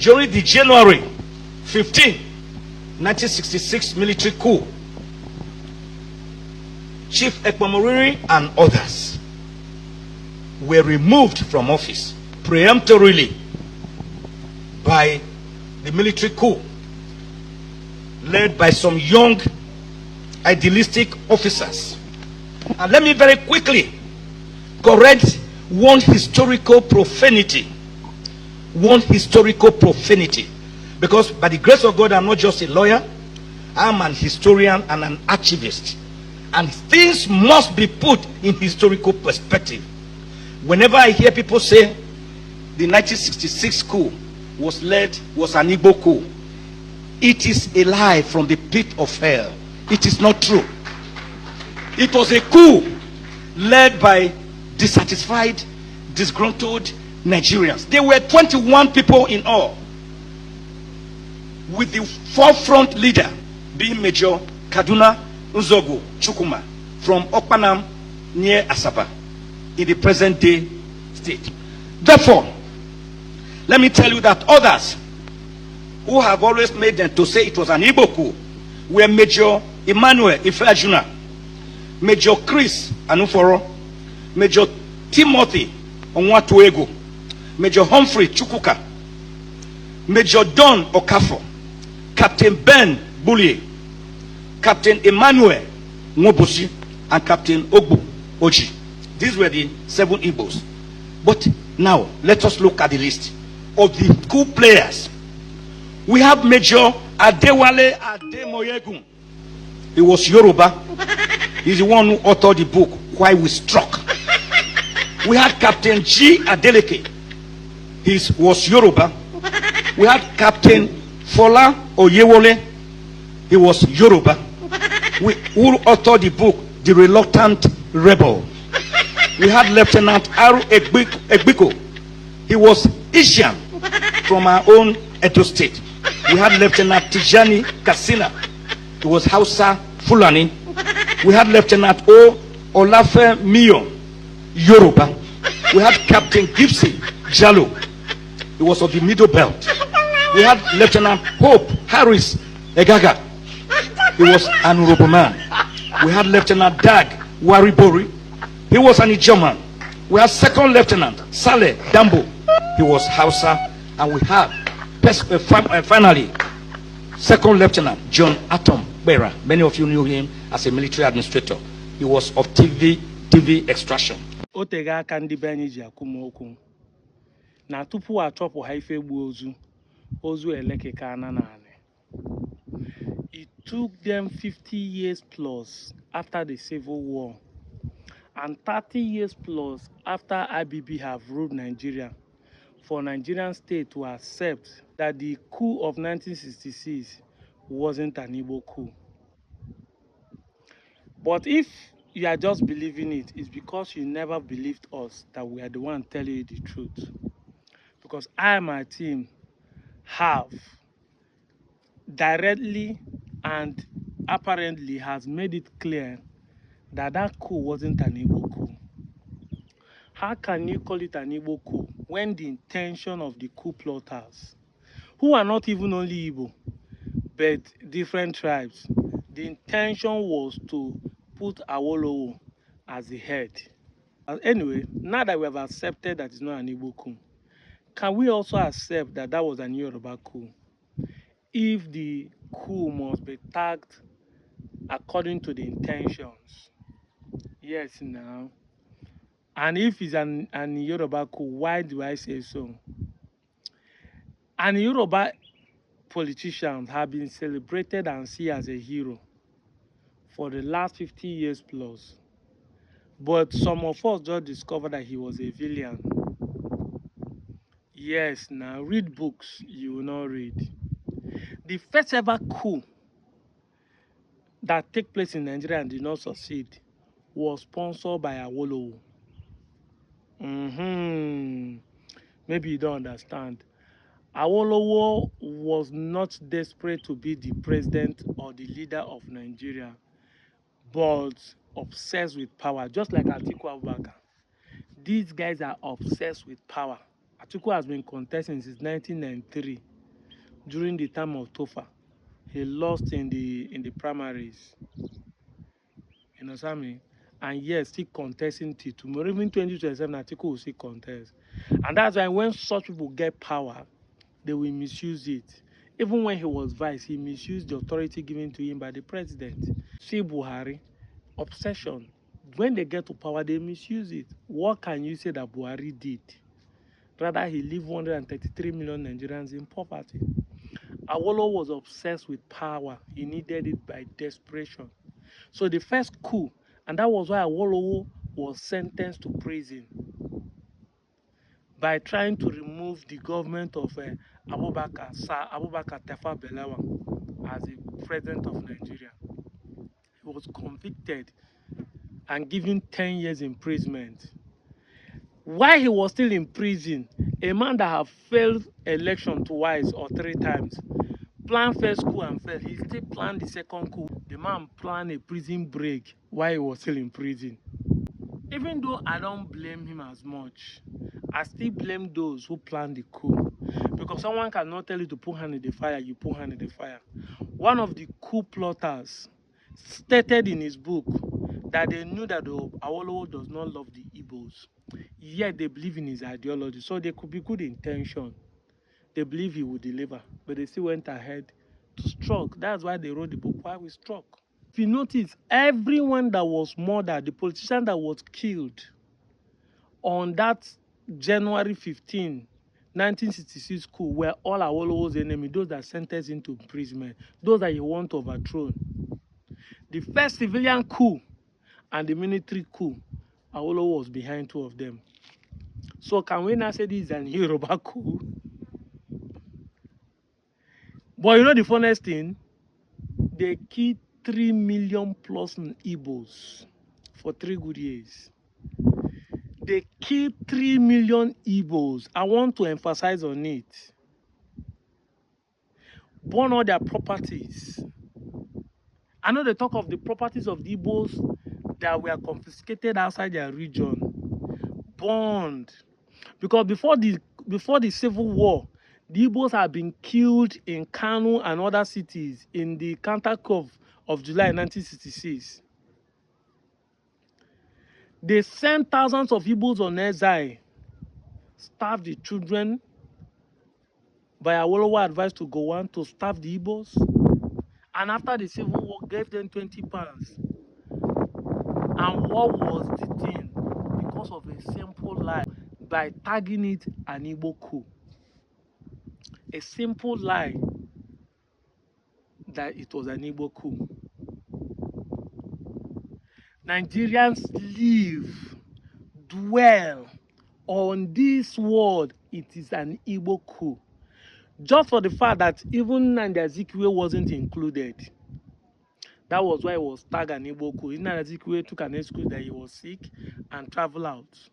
during the January 15, 1966 military coup, Chief Ekpomoriri and others were removed from office preemptorily by the military coup led by some young idealistic officers. And let me very quickly correct one historical profanity. One historical profanity. Because by the grace of God, I'm not just a lawyer, I'm an historian and an archivist. And things must be put in historical perspective. Whenever I hear people say the 1966 coup was an Igbo coup, it is a lie from the pit of hell. It is not true. It was a coup led by dissatisfied, disgruntled Nigerians. There were 21 people in all, with the forefront leader being Major Kaduna Nzogu Chukuma from Okpanam near Asaba in the present day state. Therefore, let me tell you that others who have always made them to say it was an Igbo coup were Major Emmanuel Ifeajuna, Major Chris Anuforo, Major Timothy Onwatuego, Major Humphrey Chukwuka, Major Don Okafo, Captain Ben Bullier, Captain Emmanuel Ngobosi, and Captain Ogbu Oji. These were the 7 Igbos. But now, let us look at the list of the coup players. We have Major Adewale Ademoyegun. He was Yoruba. He's the one who authored the book, Why We Struck. We had Captain G. Adeleke. He was Yoruba. We had Captain Fola Oyewole. He was Yoruba. Who authored the book, The Reluctant Rebel. We had Lieutenant Aru Egbiko. He was Asian from our own Edo State. We had Lieutenant Tijani Kasina. He was Hausa Fulani. We had Lieutenant O. Olafe Miyo, Yoruba. We had Captain Gibson Jalo. He was of the Middle Belt. We had Lieutenant Hope Harris Egaga. He was an Yoruba man. We had Lieutenant Dag Waribori. He was an Ijaman. We had Second Lieutenant Saleh Dambo. He was Hausa. And we had finally Second Lieutenant John Atom Bera. Many of you knew him as a military administrator. He was of TV extraction. Otega kandi benyi ji akumokwu. Na tupu achọpụ ha ife gbu ozu elekeka ananane. It took them 50 years plus after the Civil War and 30 years plus after IBB have ruled Nigeria for Nigerian state to accept that the coup of 1966 wasn't an Igbo coup. But if you are just believing it, it's because you never believed us that we are the one telling you the truth. Because I and my team have directly and apparently has made it clear that that coup wasn't an Igbo coup. How can you call it an Igbo coup when the intention of the coup plotters, who are not even only Igbo, but different tribes, the intention was to put Awolowo as the head. Anyway, now that we have accepted that it's not an Igbo coup, can we also accept that that was an Yoruba coup? If the coup must be tagged according to the intentions. Yes, now. And if it's an Yoruba coup, why do I say so? And Yoruba politicians have been celebrated and seen as a hero for the last 50 years plus. But some of us just discovered that he was a villain. Yes, now read books you will not read. The first ever coup that took place in Nigeria and did not succeed was sponsored by Awolowo. Maybe you don't understand. Awolowo was not desperate to be the president or the leader of Nigeria, but obsessed with power, just like Atiku Abubakar. These guys are obsessed with power. Atiku has been contesting since 1993. during the time of Tofa. He lost in the primaries. You know what I mean? And yes, still contesting till tomorrow. Even 2027, Atiku will still contest. And that's why when such people get power, they will misuse it. Even when he was vice, he misused the authority given to him by the president. See Buhari, obsession. When they get to power, they misuse it. What can you say that Buhari did? Rather, he left 133 million Nigerians in poverty. Awolowo was obsessed with power. He needed it by desperation. So the first coup, and that was why Awolowo was sentenced to prison by trying to remove the government of Sir Abubakar Tafawa Balewa as the president of Nigeria. He was convicted and given 10 years imprisonment. While he was still in prison, a man that had failed election twice or 3 times, planned first coup and failed. He still planned the second coup. The man planned a prison break while he was still in prison. Even though I don't blame him as much, I still blame those who planned the coup. Because someone cannot tell you to put hand in the fire, you put hand in the fire. One of the coup plotters stated in his book that they knew that Awolowo does not love the Igbos, yet they believe in his ideology. So there could be good intention. They believe he would deliver, but they still went ahead to strike. That's why they wrote the book, Why We Struck. If you notice, everyone that was murdered, the politician that was killed on that January 15, 1966 coup, were all Awolowo's enemies, those that sentenced into imprisonment, those that you want to overthrow. The first civilian coup and the military coup, Awolowo was behind 2 of them. So can we now say this is an Yoruba coup? But you know the funniest thing? They killed 3 million plus Igbos for 3 good years. They killed 3 million Igbos. I want to emphasize on it. Burn all their properties. I know they talk of the properties of the Igbos that were confiscated outside their region. Burned. Because before the Civil War, the Igbos had been killed in Kano and other cities in the counter coup of July 1966. They sent thousands of Igbos on exile, starved the children by Awolowo advice to go on to starve the Igbos. And after the Civil War, gave them 20 pounds. And what was the thing? Because of a simple lie, by tagging it an Igbo coup. A simple lie that it was an Igbo coup. Nigerians live, dwell on this world. It is an Igbo coup. Just for the fact that even Nnamdi Azikiwe wasn't included. That was why it was tagged an Igbo coup. Nnamdi Azikiwe took an excuse that he was sick and traveled out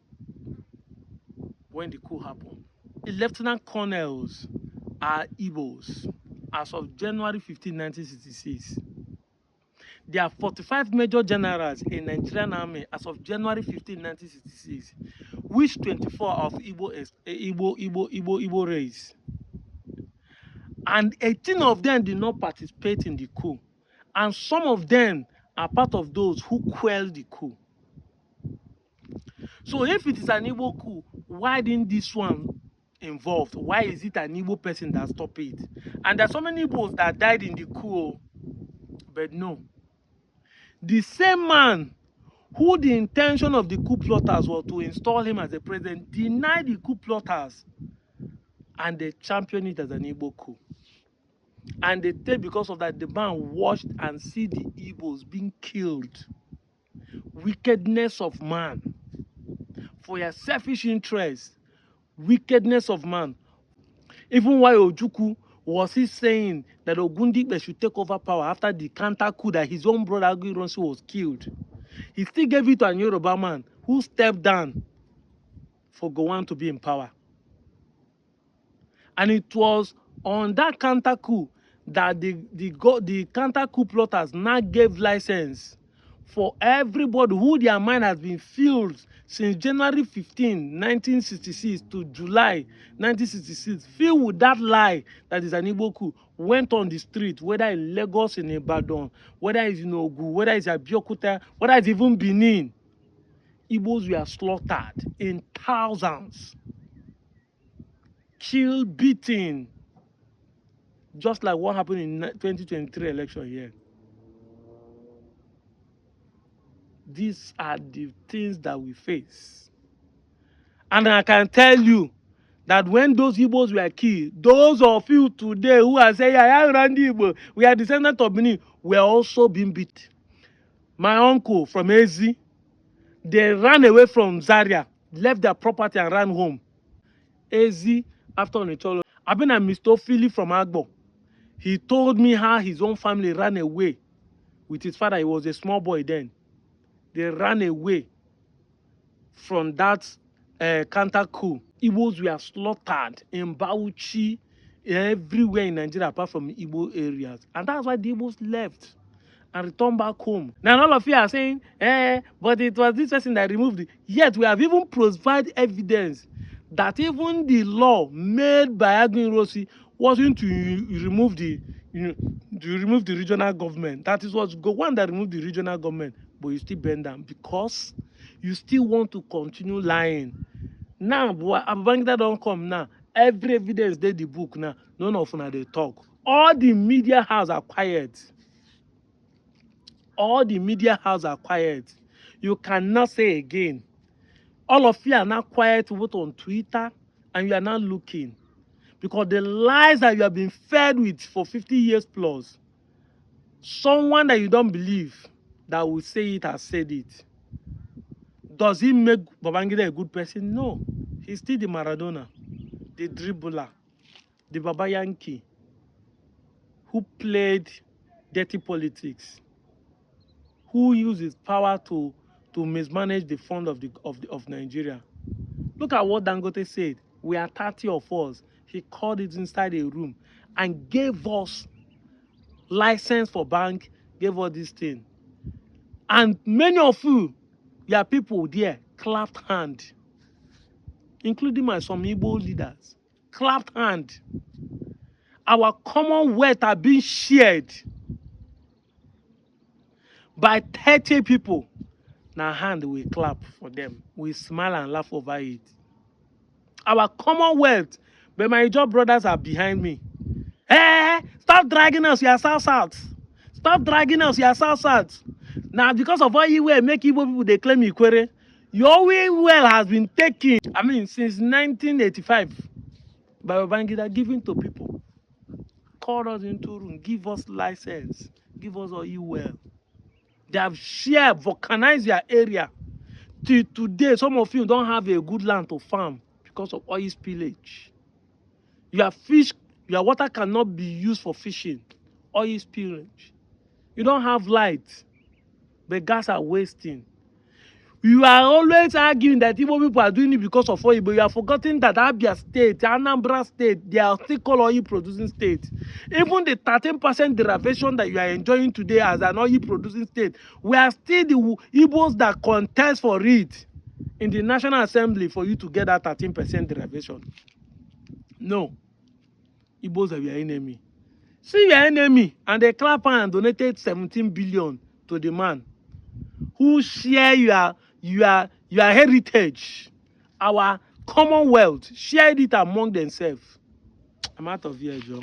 when the coup happened. The lieutenant colonels are Igbos as of January 15, 1966. There are 45 major generals in Nigerian army as of January 15, 1966, which 24 of Igbo race. And 18 of them did not participate in the coup. And some of them are part of those who quelled the coup. So if it is an Igbo coup, why didn't this one involved? Why is it an Igbo person that stopped it? And there are so many Igbos that died in the coup, but no. The same man who the intention of the coup plotters was to install him as a president denied the coup plotters, and they championed it as an Igbo coup. And they say because of that, the man watched and see the Igbos being killed. Wickedness of man. For your selfish interest. Wickedness of man. Even while Ojukwu was he saying that Ogundigbe should take over power after the counter coup that his own brother Aguiyi was killed, he still gave it to a Yoruba man who stepped down for Gowon to be in power. And it was on that counter coup that the counter coup plotters now gave license for everybody who their mind has been filled since January 15, 1966 to July 1966, filled with that lie that is an Igbo coup, went on the street, whether in Lagos, in Ibadan, whether it's in Ogun, whether it's Abeokuta, whether it's even Benin. Igbos were slaughtered in thousands, killed, beaten, just like what happened in 2023 election here. These are the things that we face. And I can tell you that when those Igbos were killed, those of you today who are saying, I am Ndigbo, we are descendants of Benin, were also being beat. My uncle from Ezi, they ran away from Zaria, left their property and ran home. Ezi, after Onitsolo, I've been a Mr. Philly from Agbo. He told me how his own family ran away with his father. He was a small boy then. They ran away from that counter coup. Igbos were slaughtered in Bauchi, everywhere in Nigeria apart from Igbo areas. And that's why the Igbos left and returned back home. Now all of you are saying, but it was this person that removed it. Yet we have even provided evidence that even the law made by Agin Rossi wasn't to remove the, to remove the regional government. That is what's one that removed the regional government, but you still bend down because you still want to continue lying. Now, Babangida don't come now. Every evidence they the book now. None of them they talk. All the media houses are quiet. All the media houses are quiet. You cannot say again. All of you are now quiet both on Twitter and you are not looking. Because the lies that you have been fed with for 50 years plus, someone that you don't believe that will say it has said it. Does he make Babangida a good person? No. He's still the Maradona, the dribbler, the Baba Yankee, who played dirty politics, who used his power to mismanage the fund of Nigeria. Look at what Dangote said. We are 30 of us. He called it inside a room and gave us license for bank, gave us this thing. And many of you, your people there, clapped hand, including some Igbo leaders, clapped hand. Our commonwealth are being shared by 30 people. Now hand we clap for them. We smile and laugh over it. Our commonwealth, but my job brothers are behind me. Hey, stop dragging us, you are south. Stop dragging us, you are south. Now, because of all you will make Igbo people, they claim Ikwere. Your well has been taken, since 1985, by Babangida, given to people. Call us into room, give us license, give us all you well. They have shared, vulcanized your area. Till today, some of you don't have a good land to farm because of oil spillage. Your fish, your water cannot be used for fishing. Oil spillage. You don't have light. The gas are wasting. You are always arguing that Igbo people are doing it because of oil, but you are forgetting that Abia State, Anambra State, they are still called oil producing state. Even the 13% derivation that you are enjoying today as an oil producing state, we are still the Igbos that contest for it in the National Assembly for you to get that 13% derivation. No. Igbos are your enemy. See your enemy, and they clap and donated 17 billion to the man who share your heritage, our commonwealth, shared it among themselves. I'm out of here, Joe.